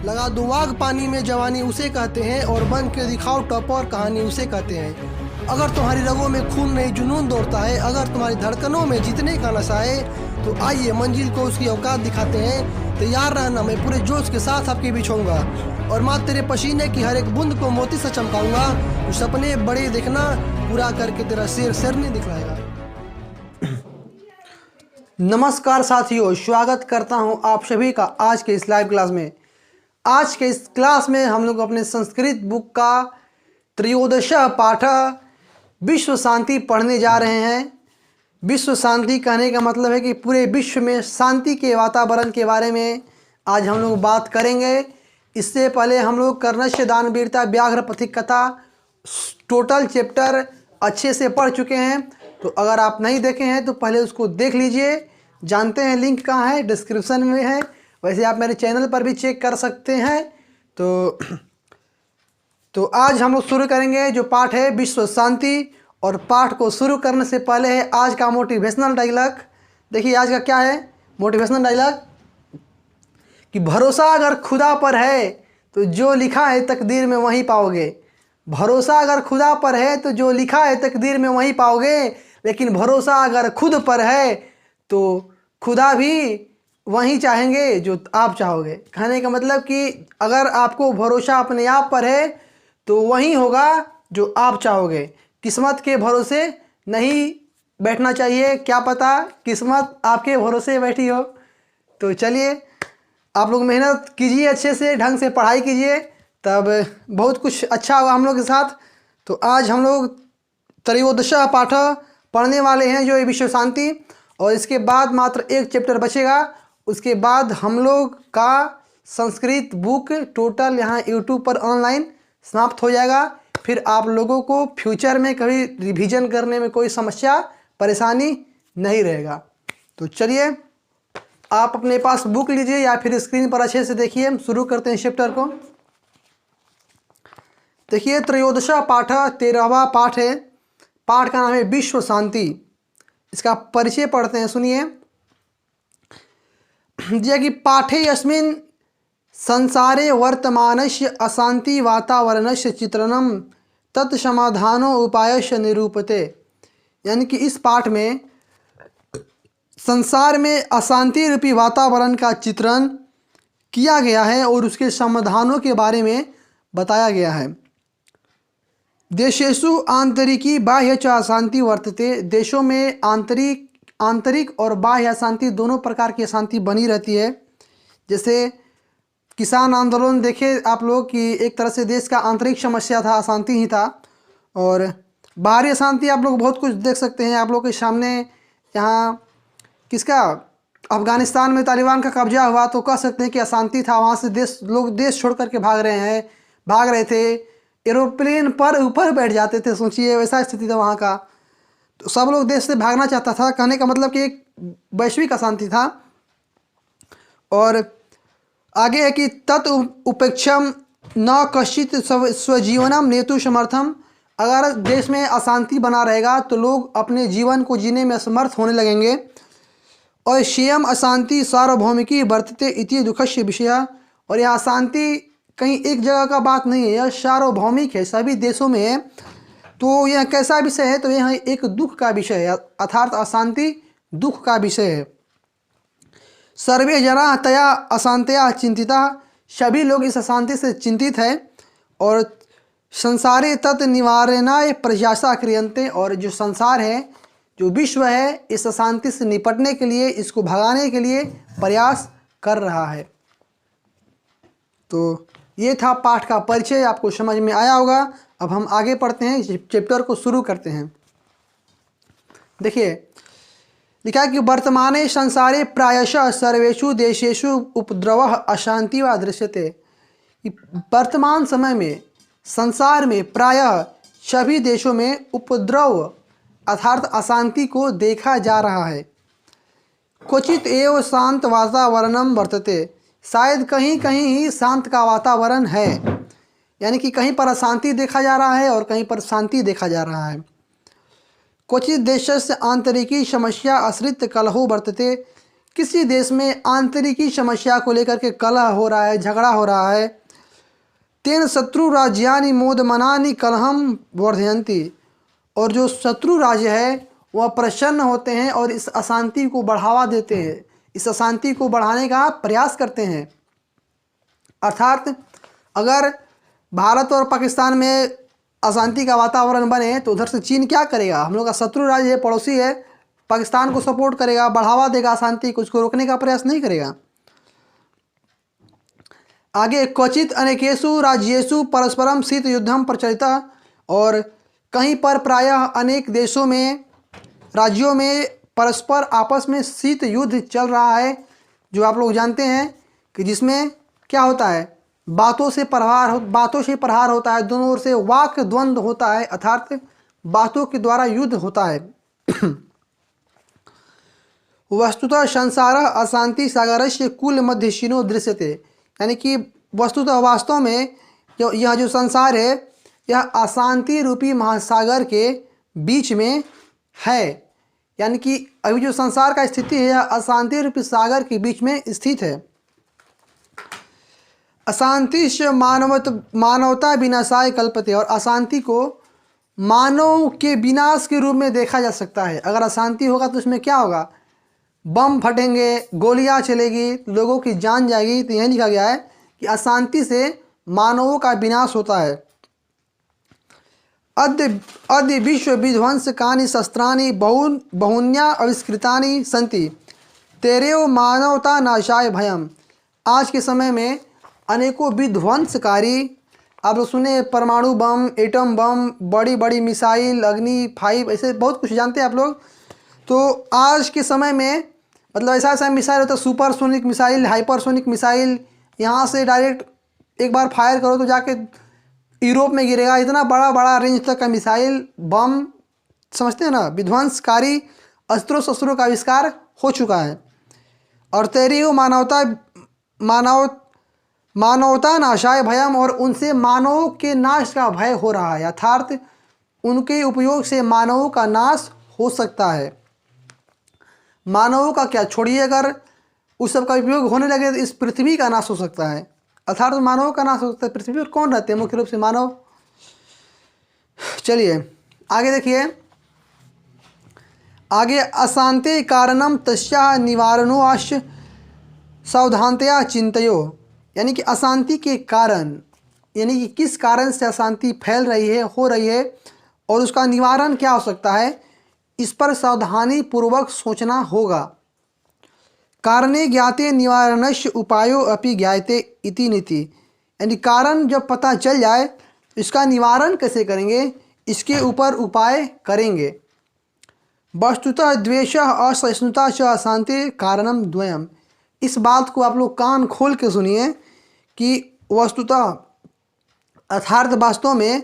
लगा दो आग पानी में जवानी उसे कहते हैं, और बन के दिखाओ टॉपर कहानी उसे कहते हैं। अगर तुम्हारी रगों में खून नहीं जुनून दौड़ता है, अगर तुम्हारी धड़कनों में जीतने का नशा है, तो आइए मंजिल को उसकी औकात दिखाते हैं। तैयार रहना, मैं पूरे जोश के साथ आपके बीच होऊंगा, और माँ तेरे पसीने की हर एक बूंद को मोती से चमकाऊंगा। तो सपने बड़े देखना, पूरा करके तेरा सिर नहीं दिखलाएगा। नमस्कार साथियों, स्वागत करता हूं आप सभी का आज के इस लाइव क्लास में। आज के इस क्लास में हम लोग अपने संस्कृत बुक का त्रयोदश पाठ विश्व शांति पढ़ने जा रहे हैं। विश्व शांति कहने का मतलब है कि पूरे विश्व में शांति के वातावरण के बारे में आज हम लोग बात करेंगे। इससे पहले हम लोग कर्णस्य दानवीरता व्याघ्र पथिक कथा टोटल चैप्टर अच्छे से पढ़ चुके हैं। तो अगर आप नहीं देखे हैं तो पहले उसको देख लीजिए। जानते हैं लिंक कहाँ है, डिस्क्रिप्शन में है। वैसे आप मेरे चैनल पर भी चेक कर सकते हैं। तो आज हम लोग शुरू करेंगे जो पाठ है विश्व शांति। और पाठ को शुरू करने से पहले है आज का मोटिवेशनल डायलॉग। देखिए आज का क्या है मोटिवेशनल डायलॉग, कि भरोसा अगर खुदा पर है तो जो लिखा है तकदीर में वहीं पाओगे। भरोसा अगर खुदा पर है तो जो लिखा है तकदीर में वहीं पाओगे, लेकिन भरोसा अगर खुद पर है तो खुदा भी वहीं चाहेंगे जो आप चाहोगे। कहने का मतलब कि अगर आपको भरोसा अपने आप पर है तो वहीं होगा जो आप चाहोगे। किस्मत के भरोसे नहीं बैठना चाहिए, क्या पता किस्मत आपके भरोसे बैठी हो। तो चलिए आप लोग मेहनत कीजिए, अच्छे से ढंग से पढ़ाई कीजिए, तब बहुत कुछ अच्छा होगा हम लोग के साथ। तो आज हम लोग त्रयोदश पाठ पढ़ने वाले हैं जो है विश्व शांति, और इसके बाद मात्र एक चैप्टर बचेगा। उसके बाद हम लोग का संस्कृत बुक टोटल यहाँ यूट्यूब पर ऑनलाइन समाप्त हो जाएगा। फिर आप लोगों को फ्यूचर में कभी रिवीजन करने में कोई समस्या परेशानी नहीं रहेगा। तो चलिए आप अपने पास बुक लीजिए या फिर स्क्रीन पर अच्छे से देखिए। हम शुरू करते हैं चैप्टर को। देखिए त्रयोदश पाठ 13वां पाठ है। पाठ का नाम है विश्व शांति। इसका परिचय पढ़ते हैं, सुनिए। जैसे कि पाठे अस्मिन् संसारे वर्तमानस्य अशांति वातावरणस्य चित्रणम तत्समाधानो उपायस्य निरूपते। यानी कि इस पाठ में संसार में अशांति रूपी वातावरण का चित्रण किया गया है और उसके समाधानों के बारे में बताया गया है। देशेषु आंतरिकी बाह्य च अशांति वर्तते। देशों में आंतरिक और बाह्य अशांति दोनों प्रकार की अशांति बनी रहती है। जैसे किसान आंदोलन देखे आप लोग कि एक तरह से देश का आंतरिक समस्या था, अशांति ही था। और बाहरी अशांति आप लोग बहुत कुछ देख सकते हैं। आप लोग के सामने यहाँ किसका अफगानिस्तान में तालिबान का कब्जा हुआ तो कह सकते हैं कि अशांति था। वहाँ से लोग देश छोड़ करके भाग रहे थे। एरोप्लेन पर ऊपर बैठ जाते थे, सोचिए वैसा स्थिति था वहाँ का। तो सब लोग देश से भागना चाहता था। कहने का मतलब कि एक वैश्विक अशांति था। और आगे है कि तत् उपेक्षम न कश्चित स्वजीवनम नेतु समर्थम। अगर देश में अशांति बना रहेगा तो लोग अपने जीवन को जीने में असमर्थ होने लगेंगे। और स्वयं अशांति सार्वभौमिकी वर्तते इति दुखस्य विषय। और यह अशांति कहीं एक जगह का बात नहीं है, यह सार्वभौमिक है, सभी देशों में है। तो यह कैसा विषय है, तो यह एक दुख का विषय है, अर्थात अशांति दुख का विषय है। सर्वे जना तया अशांतया चिंतिता। सभी लोग इस अशांति से चिंतित है। और संसारे तत् निवारणाय प्रयासा क्रियन्ते। और जो संसार है, जो विश्व है, इस अशांति से निपटने के लिए, इसको भगाने के लिए प्रयास कर रहा है। तो ये था पाठ का परिचय, आपको समझ में आया होगा। अब हम आगे पढ़ते हैं, चैप्टर को शुरू करते हैं। देखिए लिखा है कि वर्तमाने संसारे प्रायशः सर्वेषु देशेषु उपद्रवः अशांति व दृश्यते। वर्तमान समय में संसार में प्रायः सभी देशों में उपद्रव अर्थात अशांति को देखा जा रहा है। क्वचित एव शांत वातावरणम वर्तते। शायद कहीं कहीं ही शांत का वातावरण है, यानी कि कहीं पर अशांति देखा जा रहा है और कहीं पर शांति देखा जा रहा है। क्वचित देशस्य आंतरिकी समस्या आश्रित कलहो वर्तते। किसी देश में आंतरिकी समस्या को लेकर के कलह हो रहा है, झगड़ा हो रहा है, तेन शत्रु राज्यानि मोदमनानि कलहम वर्धयन्ति, और जो शत्रु राज्य है वह प्रसन्न होते हैं और इस अशांति को बढ़ावा देते हैं, इस अशांति को बढ़ाने का प्रयास करते हैं। अर्थात अगर भारत और पाकिस्तान में अशांति का वातावरण बने तो उधर से चीन क्या करेगा, हम लोग का शत्रु राज्य है, पड़ोसी है, पाकिस्तान को सपोर्ट करेगा, बढ़ावा देगा अशांति को, उसको रोकने का प्रयास नहीं करेगा। आगे, क्वचित अनेकेषु राज्येषु परस्परम शीत युद्धम प्रचलिता, और कहीं पर प्रायः अनेक देशों में, राज्यों में परस्पर आपस में शीत युद्ध चल रहा है, जो आप लोग जानते हैं कि जिसमें क्या होता है, बातों से प्रहार होता है, दोनों ओर से वाक द्वंद्व होता है, अर्थात बातों के द्वारा युद्ध होता है। वस्तुतः संसार अशांति सागरस्य कुल मध्यशिनो दृश्यते, यानी कि वस्तुतः वास्तव में यह जो संसार है यह अशांति रूपी महासागर के बीच में है, यानी कि अभी जो संसार का स्थिति है यह अशांति रूपी सागर के बीच में स्थित है। अशांति से मानवता विनाशाय कल्पते, और अशांति को मानव के विनाश के रूप में देखा जा सकता है। अगर अशांति होगा तो उसमें क्या होगा, बम फटेंगे, गोलियां चलेगी, लोगों की जान जाएगी। तो यह लिखा गया है कि अशांति से मानवों का विनाश होता है। अद्य विश्व विध्वंसकानि शस्त्राणि बहुन्या आविष्कृतानि सन्ति तेरेव मानवता नाशाय भयम। आज के समय में अनेकों विध्वंसकारी, आप लोग सुने परमाणु बम, एटम बम, बड़ी बड़ी मिसाइल, अग्नि 5, ऐसे बहुत कुछ जानते हैं आप लोग। तो आज के समय में मतलब ऐसा मिसाइल होता है, सुपरसोनिक मिसाइल, हाइपरसोनिक मिसाइल, यहाँ से डायरेक्ट एक बार फायर करो तो जाके यूरोप में गिरेगा। इतना बड़ा बड़ा रेंज तक का मिसाइल, बम, समझते हैं ना, विध्वंसकारी अस्त्रों शस्त्रों का आविष्कार हो चुका है। और तेरी मानवता नाशाय भयम, और उनसे मानव के नाश का भय हो रहा है, अर्थात उनके उपयोग से मानवों का नाश हो सकता है। मानवों का क्या छोड़िए, अगर उस सब का उपयोग होने लगे तो इस पृथ्वी का नाश हो सकता है, अर्थात मानवों का नाश हो सकता है। पृथ्वी पर कौन रहते हैं, मुख्य रूप से मानव। चलिए आगे देखिए, आगे अशांति कारणम तस्या निवारणोश्च सावधानतया चिंतयो, यानी कि अशांति के कारण, यानी कि किस कारण से अशांति फैल रही है, हो रही है, और उसका निवारण क्या हो सकता है, इस पर सावधानी पूर्वक सोचना होगा। कारणे ज्ञाते निवारणस्य उपायो अपि ज्ञायते इति नीति, यानी कारण जब पता चल जाए इसका निवारण कैसे करेंगे, इसके ऊपर उपाय करेंगे। वस्तुतः द्वेषः असहिष्णुता च अशांति कारणम द्वयम्। इस बात को आप लोग कान खोल के सुनिए कि वस्तुतः अर्थात वास्तव में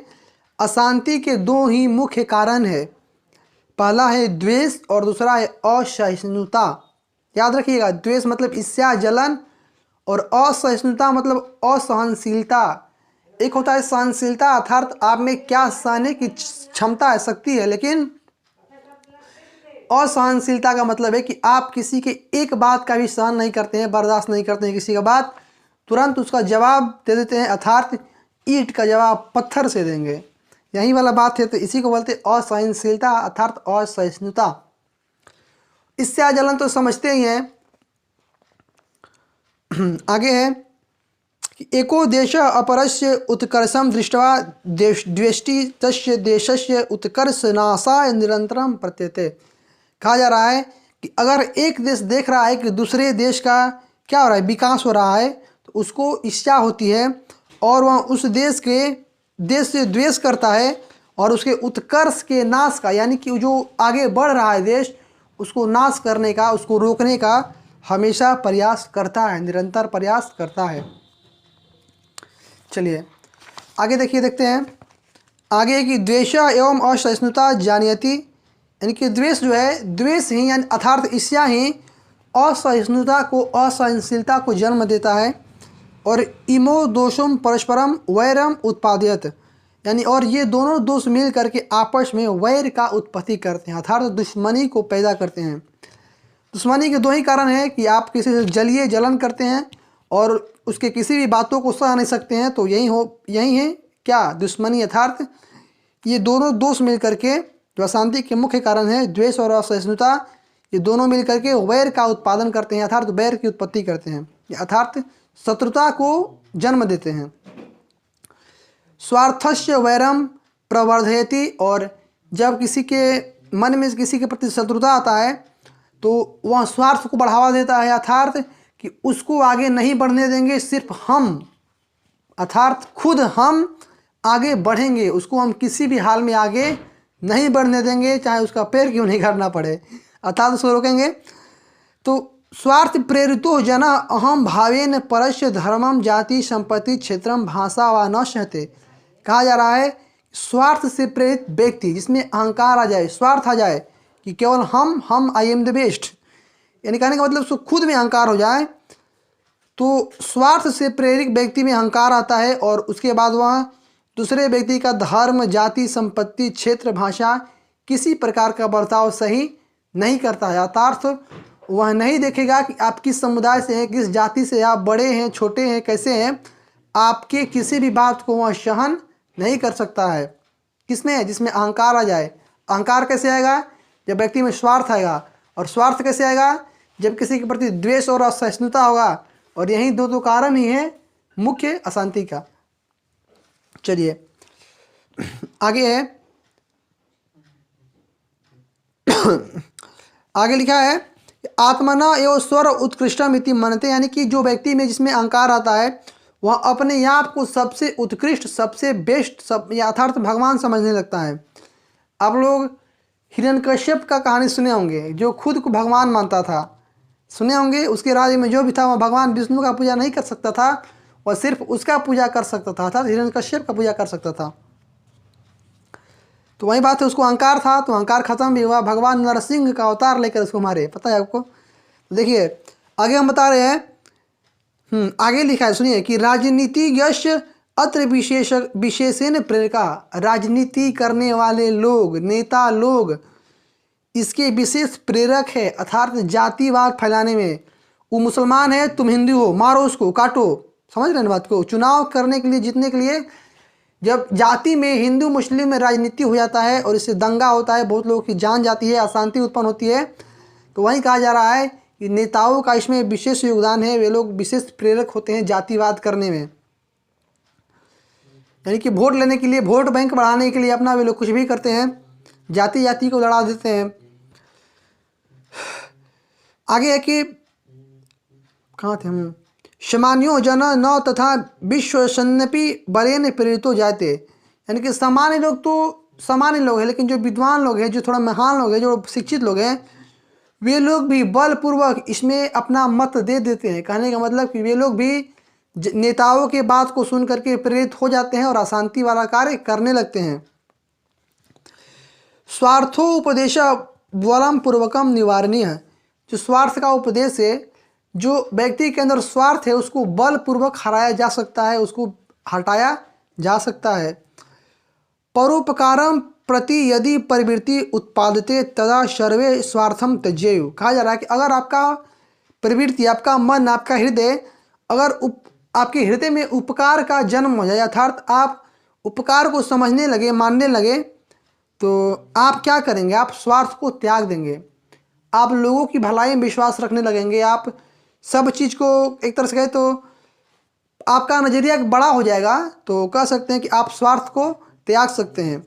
अशांति के दो ही मुख्य कारण है। पहला है द्वेष और दूसरा है असहिष्णुता। याद रखिएगा, द्वेष मतलब ईर्ष्या, जलन, और असहिष्णुता मतलब असहनशीलता। एक होता है सहनशीलता, अर्थात आप में क्या सहने की क्षमता है, शक्ति है, लेकिन असहनशीलता का मतलब है कि आप किसी के एक बात का भी सहन नहीं करते हैं, बर्दाश्त नहीं करते हैं किसी का बात, तुरंत उसका जवाब दे देते हैं, अर्थात ईंट का जवाब पत्थर से देंगे, यही वाला बात है। तो इसी को बोलते हैं असहनशीलता अर्थात असहिष्णुता। इससे जलन तो समझते ही हैं। आगे है कि एको देश अपरस्य उत्कर्षम दृष्ट्वा द्वेष्टि तस्य देशस्य उत्कर्ष नाशाय निरंतरम प्रत्यते। कहा जा रहा है कि अगर एक देश देख रहा है कि दूसरे देश का क्या हो रहा है, विकास हो रहा है, तो उसको इच्छा होती है और वह उस देश से द्वेष करता है और उसके उत्कर्ष के नाश का, यानी कि जो आगे बढ़ रहा है देश, उसको नाश करने का, उसको रोकने का हमेशा प्रयास करता है, निरंतर प्रयास करता है। चलिए आगे देखते हैं आगे कि द्वेष एवं असहिष्णुता जानियति, यानी कि द्वेष जो है, द्वेष ही यानी अर्थात ईर्ष्या ही असहिष्णुता को, असहनशीलता को जन्म देता है। और इमो दोषम परस्परम वैरम उत्पादयत, यानी और ये दोनों दोष मिल करके आपस में वैर का उत्पत्ति करते हैं, अर्थात दुश्मनी को पैदा करते हैं। दुश्मनी के दो ही कारण हैं कि आप किसी से जलिए जलन करते हैं और उसके किसी भी बातों को सह नहीं सकते हैं, तो यही है क्या, दुश्मनी यथार्थ। ये दोनों दोष मिल करके जो अशांति के मुख्य कारण है, द्वेष और असहिष्णुता, ये दोनों मिल करके वैर का उत्पादन करते हैं, अर्थात वैर की उत्पत्ति करते हैं, अर्थात शत्रुता को जन्म देते हैं। स्वार्थस्य वैरम प्रवर्धयति, और जब किसी के मन में किसी के प्रति शत्रुता आता है तो वह स्वार्थ को बढ़ावा देता है, अर्थात कि उसको आगे नहीं बढ़ने देंगे, सिर्फ हम, अर्थात खुद हम आगे बढ़ेंगे, उसको हम किसी भी हाल में आगे नहीं बढ़ने देंगे, चाहे उसका पैर क्यों नहीं करना पड़े, अर्थात उसको रोकेंगे। तो स्वार्थ प्रेरितो जना अहम भावेन परस्य धर्मम जाति संपत्ति क्षेत्रम भाषा व न सहते। कहा जा रहा है स्वार्थ से प्रेरित व्यक्ति जिसमें अहंकार आ जाए, स्वार्थ आ जाए कि केवल हम आई एम द बेस्ट, यानी कहने का मतलब उसको खुद में अहंकार हो जाए, तो स्वार्थ से प्रेरित व्यक्ति में अहंकार आता है और उसके बाद वह दूसरे व्यक्ति का धर्म, जाति, संपत्ति, क्षेत्र, भाषा, किसी प्रकार का बर्ताव सही नहीं करता है, अर्थात वह नहीं देखेगा कि आप किस समुदाय से हैं, किस जाति से, आप बड़े हैं, छोटे हैं, कैसे हैं, आपके किसी भी बात को वह सहन नहीं कर सकता है। किसमें है, जिसमें अहंकार आ जाए। अहंकार कैसे आएगा, जब व्यक्ति में स्वार्थ आएगा, और स्वार्थ कैसे आएगा, जब किसी के प्रति द्वेष और असहिष्णुता होगा, और यही दो कारण ही है मुख्य अशांति का। चलिए आगे है, आगे लिखा है आत्मना एवं स्वर उत्कृष्टम इति मनते, यानी कि जो व्यक्ति में जिसमें अहंकार आता है वह अपने आप को सबसे उत्कृष्ट, सबसे बेस्ट, सब यथार्थ भगवान समझने लगता है। आप लोग हिरण्यकश्यप का कहानी सुने होंगे, जो खुद को भगवान मानता था, सुने होंगे। उसके राज्य में जो भी था वह भगवान विष्णु का पूजा नहीं कर सकता था, वह सिर्फ उसका पूजा कर सकता था, अर्थात हिरण्यकश्यप का पूजा कर सकता था। तो वही बात है, उसको अहंकार था, तो अहंकार खत्म भी हुआ, भगवान नरसिंह का अवतार लेकर उसको मारे, पता है आपको। देखिए आगे हम बता रहे हैं, आगे लिखा है, सुनिए कि राजनीति यश अत्र विशेषण प्रेरका, राजनीति करने वाले लोग, नेता लोग इसके विशेष प्रेरक है, अर्थात जातिवाद फैलाने में। वो मुसलमान है, तुम हिंदू हो, मारो उसको, काटो, समझ रहे हैं बात को। चुनाव करने के लिए, जीतने के लिए, जब जाति में, हिंदू मुस्लिम में राजनीति हो जाता है और इससे दंगा होता है, बहुत लोगों की जान जाती है, अशांति उत्पन्न होती है, तो वहीं कहा जा रहा है कि नेताओं का इसमें विशेष योगदान है, वे लोग विशेष प्रेरक होते हैं जातिवाद करने में। यानी कि वोट लेने के लिए, वोट बैंक बढ़ाने के लिए अपना वे लोग कुछ भी करते हैं, जाति को लड़ा देते हैं। आगे है कि कहाँ थे हम, सामान्यो जन न तथा विश्व सन्नपि बरेन प्रेरितो जाते, यानी कि सामान्य लोग तो सामान्य लोग हैं, लेकिन जो विद्वान लोग हैं, जो थोड़ा महान लोग हैं, जो शिक्षित लोग हैं, वे लोग भी बलपूर्वक इसमें अपना मत दे देते हैं। कहने का मतलब कि वे लोग भी नेताओं के बात को सुन करके प्रेरित हो जाते हैं और अशांति वाला कार्य करने लगते हैं। स्वार्थो उपदेश बलम पूर्वकम निवारणीय, जो स्वार्थ का उपदेश है, जो व्यक्ति के अंदर स्वार्थ है उसको बलपूर्वक हराया जा सकता है, उसको हटाया जा सकता है। परोपकारम प्रति यदि प्रवृत्ति उत्पादते तदा सर्वे स्वार्थम त्यजेयु, कहा जा रहा है कि अगर आपका प्रवृत्ति, आपका मन, आपका हृदय, अगर आपके हृदय में उपकार का जन्म हो जाए, अर्थात आप उपकार को समझने लगे, मानने लगे, तो आप क्या करेंगे, आप स्वार्थ को त्याग देंगे, आप लोगों की भलाई में विश्वास रखने लगेंगे, आप सब चीज़ को एक तरह से कहें तो आपका नज़रिया बड़ा हो जाएगा, तो कह सकते हैं कि आप स्वार्थ को त्याग सकते हैं।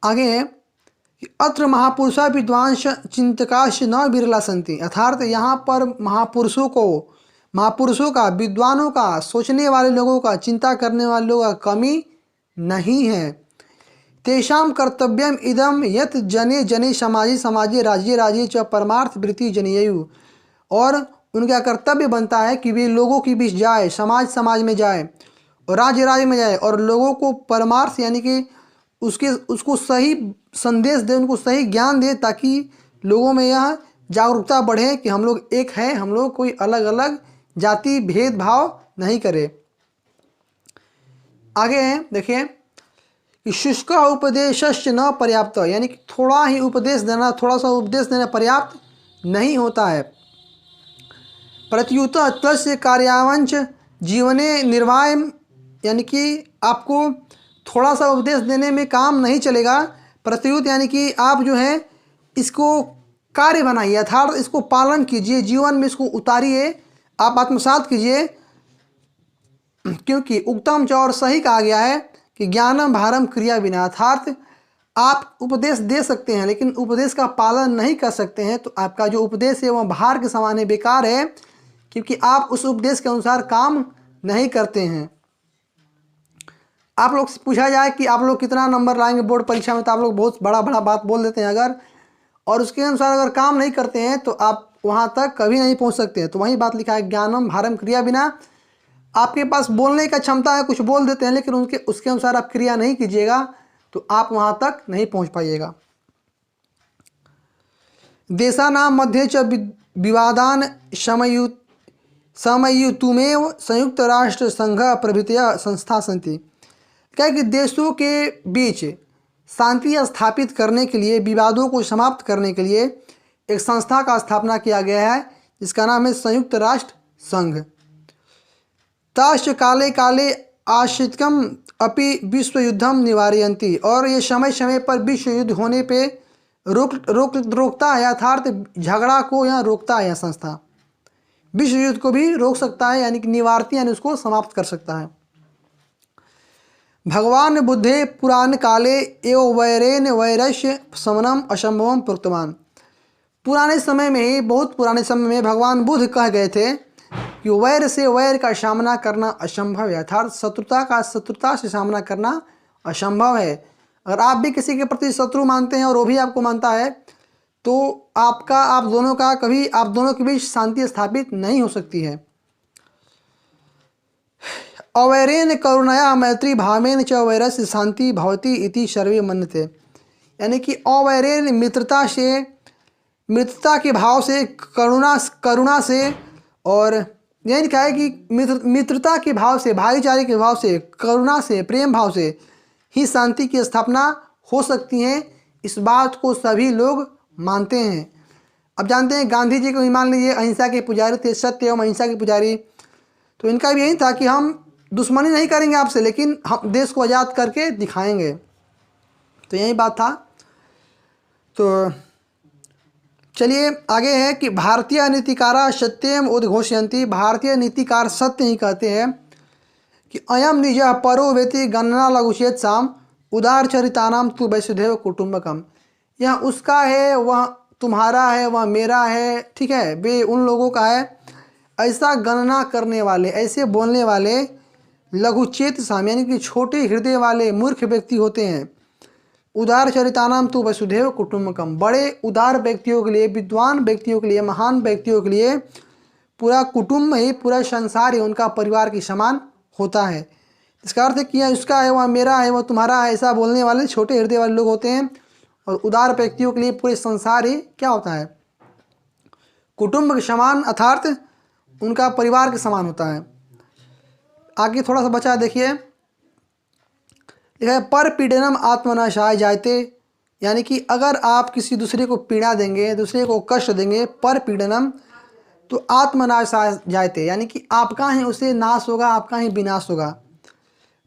आगे है कि अत्र महापुरुषा विद्वांस चिंतकाश न बिरला संति, अर्थात यहाँ पर महापुरुषों का, विद्वानों का, सोचने वाले लोगों का, चिंता करने वाले लोगों का कमी नहीं है। तेषां कर्तव्यम इदम यत जने जने समाजे समाजे राज्य राज्य च परमार्थ वृत्ति जनेयु, और उनका कर्तव्य बनता है कि वे लोगों के बीच जाए, समाज समाज में जाए और राज्य राज्य में जाए, और लोगों को परमार्थ यानी कि उसको सही संदेश दे, उनको सही ज्ञान दे, ताकि लोगों में यह जागरूकता बढ़े कि हम लोग एक हैं, हम लोग कोई अलग अलग जाति भेदभाव नहीं करे। आगे हैं देखिए कि शुष्क उपदेशश्च न पर्याप्त, यानी कि थोड़ा ही उपदेश देना, थोड़ा सा उपदेश देना पर्याप्त नहीं होता है। प्रत्युत त्वस्य कार्यावंच जीवने निर्वाह, यानी कि आपको थोड़ा सा उपदेश देने में काम नहीं चलेगा। प्रत्युत यानी कि आप जो है इसको कार्य बनाइए, अर्थात इसको पालन कीजिए, जीवन में इसको उतारिए, आप आत्मसात कीजिए। क्योंकि उक्तम च और सही कहा गया है कि ज्ञानम भारम क्रिया बिना, अर्थात आप उपदेश दे सकते हैं लेकिन उपदेश का पालन नहीं कर सकते हैं तो आपका जो उपदेश है वह भार के समान है, बेकार है, क्योंकि आप उस उपदेश के अनुसार काम नहीं करते हैं। आप लोग से पूछा जाए कि आप लोग कितना नंबर लाएंगे बोर्ड परीक्षा में, तो आप लोग बहुत बड़ा बड़ा बात बोल देते हैं अगर, और उसके अनुसार अगर काम नहीं करते हैं तो आप वहाँ तक कभी नहीं पहुँच सकते हैं। तो वही बात लिखा है, ज्ञानम भारम क्रिया बिना। आपके पास बोलने का क्षमता है, कुछ बोल देते हैं, लेकिन उसके अनुसार आप क्रिया नहीं कीजिएगा तो आप वहाँ तक नहीं पहुँच पाइएगा। देशानाम मध्ये च विवादान समयुतुमेव संयुक्त राष्ट्र संघ प्रभृतय संस्था सन्ति। क्या कि देशों के बीच शांति स्थापित करने के लिए, विवादों को समाप्त करने के लिए एक संस्था का स्थापना किया गया है जिसका नाम है संयुक्त राष्ट्र संघ। ताश्च काले काले आश्रितकम अपि विश्व युद्धम निवारयन्ति, और ये समय समय पर विश्व युद्ध होने पे रोकता है, अर्थात झगड़ा को यहाँ रोकता है। यह संस्था विश्व युद्ध को भी रोक सकता है, यानी कि निवारती, यानी उसको समाप्त कर सकता है। भगवान बुद्धे पुराण काले एवं वैरेन वैरस्य समनम असंभवम प्रोक्तवान। पुराने समय में ही, बहुत पुराने समय में भगवान बुद्ध कह गए थे कि वैर से वैर का सामना करना असंभव है, अर्थात शत्रुता का शत्रुता से सामना करना असंभव है। अगर आप भी किसी के प्रति शत्रु मानते हैं और वो भी आपको मानता है तो आप दोनों के बीच शांति स्थापित नहीं हो सकती है। अवैरेन करुणया मैत्री भावेन च वैरस्य शांति भवति इति सर्वे मन्यते, यानी कि अवैरेन मित्रता से, मित्रता के भाव से, करुणा से, और यानी क्या है कि मित्रता के भाव से, भाईचारे के भाव से, करुणा से, प्रेम भाव से ही शांति की स्थापना हो सकती है। इस बात को सभी लोग मानते हैं। अब जानते हैं गांधी जी को ही मान लीजिए, अहिंसा के पुजारी थे, सत्य एवं अहिंसा के पुजारी। तो इनका भी यही था कि हम दुश्मनी नहीं करेंगे आपसे, लेकिन हम देश को आज़ाद करके दिखाएंगे। तो यही बात था। तो चलिए आगे है कि भारतीय नीतिकारा सत्यम उद्घोषयन्ति। भारतीय नीतिकार सत्य ही कहते हैं कि अयम निज परो वेति गणना लघुचेत साम उदार चरितानाम तु वैसुदेव कुटुंबकम। यह उसका है, वह तुम्हारा है, वह मेरा है, ठीक है, वे उन लोगों का है। ऐसा गणना करने वाले, ऐसे बोलने वाले लघुचेत साम, यानी कि छोटे हृदय वाले मूर्ख व्यक्ति होते हैं। उदार चरितानाम तो वसुधैव कुटुंबकम। बड़े उदार व्यक्तियों के लिए, विद्वान व्यक्तियों के लिए, महान व्यक्तियों के लिए पूरा कुटुंब ही, पूरा संसार ही उनका परिवार के समान होता है। इसका अर्थ है कि उसका है, वह मेरा है, वह तुम्हारा है, ऐसा बोलने वाले छोटे हृदय वाले लोग होते हैं। और उदार व्यक्तियों के लिए पूरे संसार ही क्या होता है, कुटुंब के समान, अर्थात उनका परिवार के समान होता है। आगे थोड़ा सा बचा देखिए, लिखा है पर पीड़नम आत्मनाशाय जायते, यानी कि अगर आप किसी दूसरे को पीड़ा देंगे, दूसरे को कष्ट देंगे, पर पीड़नम, तो आत्मनाशाय जायते, यानी कि आपका ही उसे नाश होगा, आपका ही विनाश होगा।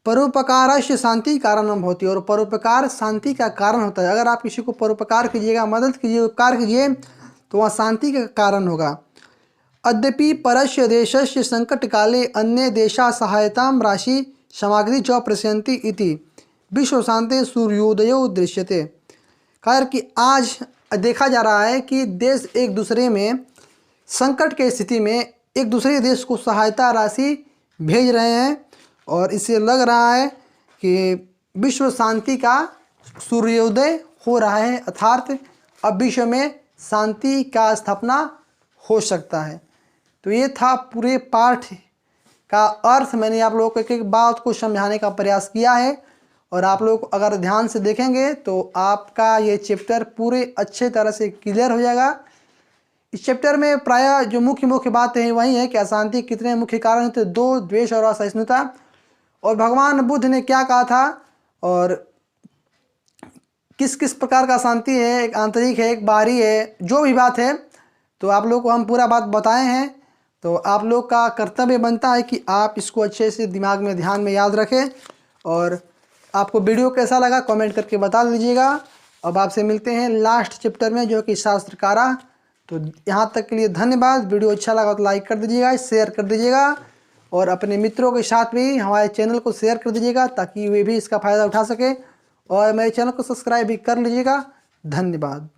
परोपकारस्य शांति कारणम होती है, और परोपकार शांति का कारण होता है। अगर आप किसी को परोपकार कीजिएगा, मदद कीजिए, उपकार कीजिए, तो वह शांति का कारण होगा। अद्यपि परस्य देशस्य संकट काले अन्य देशा सहायता राशि सामग्री च प्रसयन्ति इति विश्व शांति सूर्योदयो दृश्यते। खैर कि आज देखा जा रहा है कि देश एक दूसरे में संकट के स्थिति में एक दूसरे देश को सहायता राशि भेज रहे हैं, और इससे लग रहा है कि विश्व शांति का सूर्योदय हो रहा है, अर्थात अब विश्व में शांति का स्थापना हो सकता है। तो ये था पूरे पाठ का अर्थ। मैंने आप लोगों को एक एक बात को समझाने का प्रयास किया है, और आप लोग अगर ध्यान से देखेंगे तो आपका ये चैप्टर पूरे अच्छे तरह से क्लियर हो जाएगा। इस चैप्टर में प्रायः जो मुख्य बातें हैं वही है कि अशांति कितने मुख्य कारण हैं, 2 द्वेष और असहिष्णुता, और भगवान बुद्ध ने क्या कहा था, और किस किस प्रकार का अशांति है, एक आंतरिक है, एक बाहरी है, जो भी बात है तो आप लोग को हम पूरा बात बताए हैं। तो आप लोग का कर्तव्य बनता है कि आप इसको अच्छे से दिमाग में, ध्यान में याद रखें। और आपको वीडियो कैसा लगा कमेंट करके बता दीजिएगा। अब आपसे मिलते हैं लास्ट चैप्टर में, जो कि शास्त्र कारा। तो यहाँ तक के लिए धन्यवाद। वीडियो अच्छा लगा तो लाइक कर दीजिएगा, शेयर कर दीजिएगा और अपने मित्रों के साथ भी हमारे चैनल को शेयर कर दीजिएगा ताकि वे भी इसका फ़ायदा उठा सके। और मेरे चैनल को सब्सक्राइब भी कर लीजिएगा। धन्यवाद।